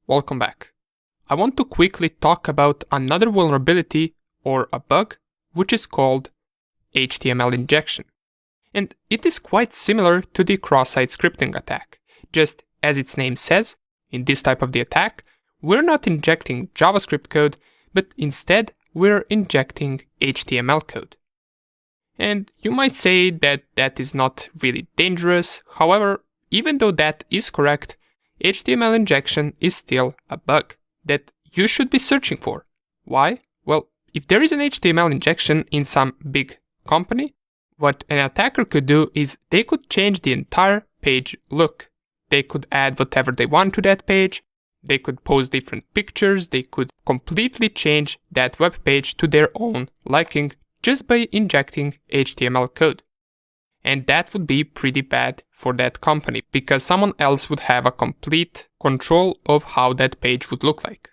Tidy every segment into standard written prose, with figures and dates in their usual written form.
Welcome back. I want to quickly talk about another vulnerability or a bug which is called HTML injection. And it is quite similar to the cross-site scripting attack. Just as its name says, in this type of the attack, we're not injecting JavaScript code, but instead we're injecting HTML code. And you might say that that is not really dangerous. However, even though that is correct, HTML injection is still a bug that you should be searching for. Why? Well, if there is an HTML injection in some big company, what an attacker could do is they could change the entire page look. They could add whatever they want to that page. They could post different pictures. They could completely change that web page to their own liking just by injecting HTML code. And that would be pretty bad for that company because someone else would have a complete control of how that page would look like.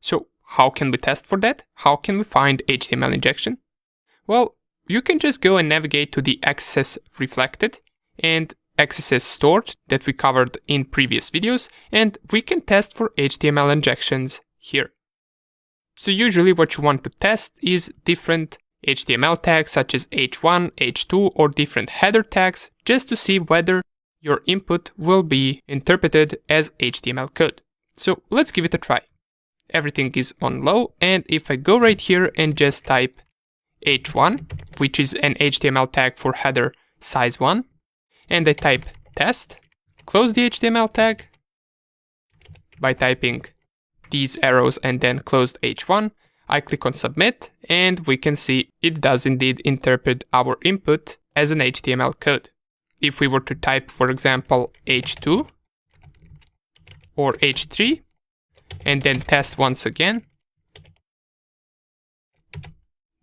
So how can we test for that? How can we find HTML injection? Well, you can just go and navigate to the XSS reflected and XSS stored that we covered in previous videos, and we can test for HTML injections here. So usually what you want to test is different HTML tags such as h1, h2 or different header tags just to see whether your input will be interpreted as HTML code. So let's give it a try. Everything is on low, and if I go right here and just type h1, which is an HTML tag for header size 1, and I type test, close the HTML tag by typing these arrows and then closed h1, I click on submit, and we can see it does indeed interpret our input as an HTML code. If we were to type, for example, h2 or h3 and then test once again,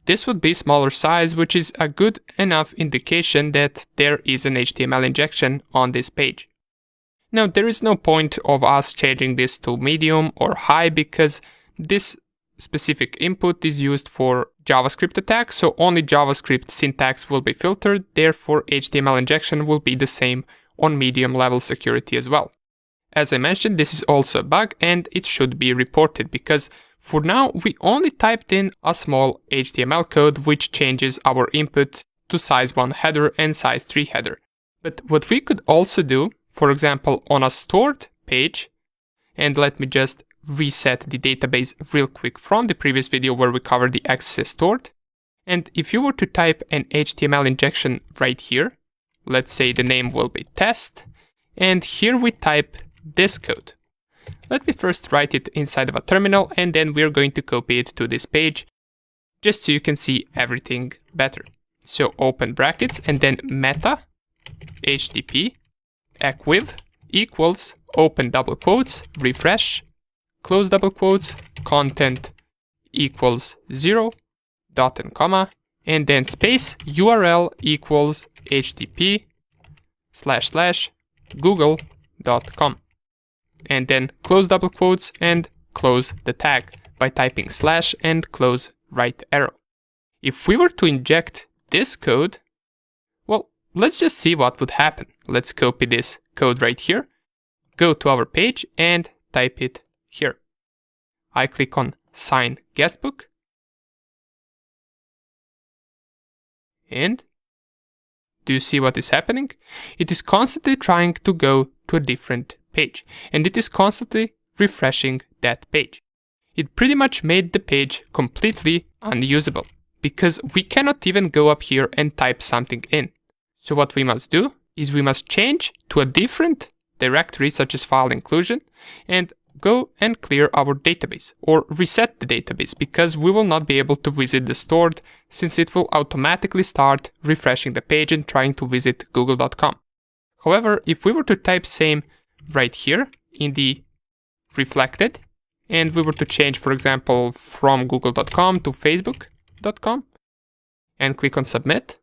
this would be smaller size, which is a good enough indication that there is an HTML injection on this page. Now, there is no point of us changing this to medium or high because this specific input is used for JavaScript attacks, so only JavaScript syntax will be filtered, therefore HTML injection will be the same on medium level security as well. As I mentioned, this is also a bug and it should be reported because for now we only typed in a small HTML code which changes our input to size 1 header and size 3 header. But what we could also do, for example on a stored page, and let me just reset the database real quick from the previous video where we covered the XSS stored. And if you were to type an HTML injection right here, let's say the name will be test, and here we type this code. Let me first write it inside of a terminal and then we're going to copy it to this page just so you can see everything better. So open brackets and then meta HTTP equiv equals open double quotes refresh close double quotes, content equals 0, dot and comma, and then space, URL equals http://google.com. And then close double quotes and close the tag by typing slash and close right arrow. If we were to inject this code, well, let's just see what would happen. Let's copy this code right here, go to our page and type it here. I click on sign guestbook. And do you see what is happening? It is constantly trying to go to a different page and it is constantly refreshing that page. It pretty much made the page completely unusable because we cannot even go up here and type something in. So what we must do is we must change to a different directory such as file inclusion and go and clear our database or reset the database because we will not be able to visit the stored since it will automatically start refreshing the page and trying to visit google.com. However, if we were to type same right here in the reflected and we were to change, for example, from google.com to facebook.com and click on submit,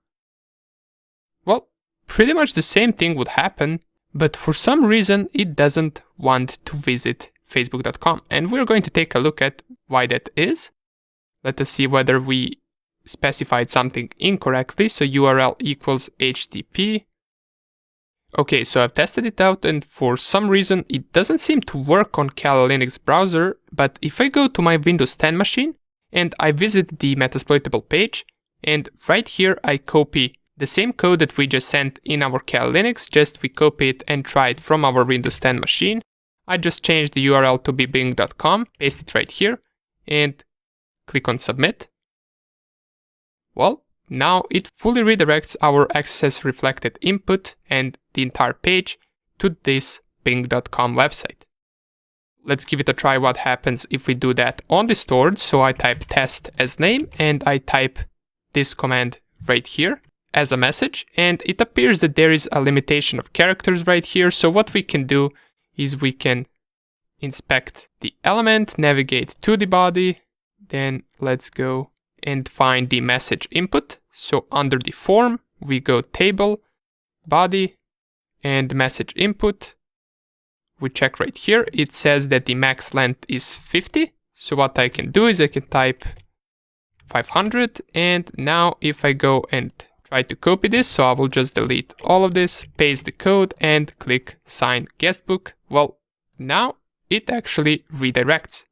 well, pretty much the same thing would happen, but for some reason it doesn't want to visit facebook.com, and we're going to take a look at why that is. Let us see whether we specified something incorrectly. So URL equals HTTP Okay, so I've tested it out and for some reason it doesn't seem to work on Kali Linux browser, but if I go to my Windows 10 machine and I visit the Metasploitable page, and right here I copy the same code that we just sent in our Kali Linux, just we copy it and try it from our Windows 10 machine. I just change the URL to be bing.com, paste it right here, and click on submit. Well, now it fully redirects our access reflected input and the entire page to this bing.com website. Let's give it a try what happens if we do that on the stored. So I type test as name and I type this command right here as a message, and it appears that there is a limitation of characters right here. So what we can do is we can inspect the element, navigate to the body, then let's go and find the message input. So under the form, we go table, body, and message input. We check right here. It says that the max length is 50. So what I can do is I can type 500. And now if I go and try to copy this, so I will just delete all of this, paste the code and click sign guestbook. Well, now it actually redirects.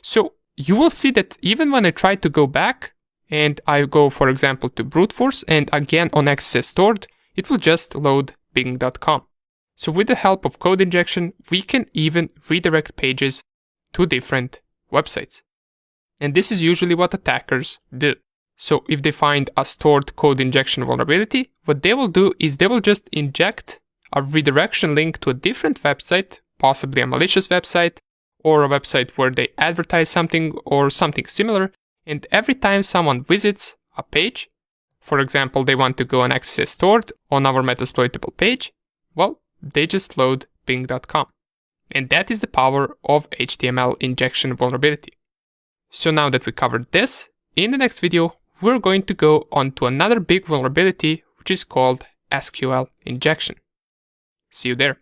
So you will see that even when I try to go back and I go, for example, to brute force and again on access stored, it will just load bing.com. So with the help of code injection, we can even redirect pages to different websites. And this is usually what attackers do. So if they find a stored code injection vulnerability, what they will do is they will just inject a redirection link to a different website, possibly a malicious website, or a website where they advertise something or something similar. And every time someone visits a page, for example, they want to go and access stored on our Metasploitable page, well, they just load bing.com. And that is the power of HTML injection vulnerability. So now that we covered this, in the next video, we're going to go on to another big vulnerability, which is called SQL injection. See you there.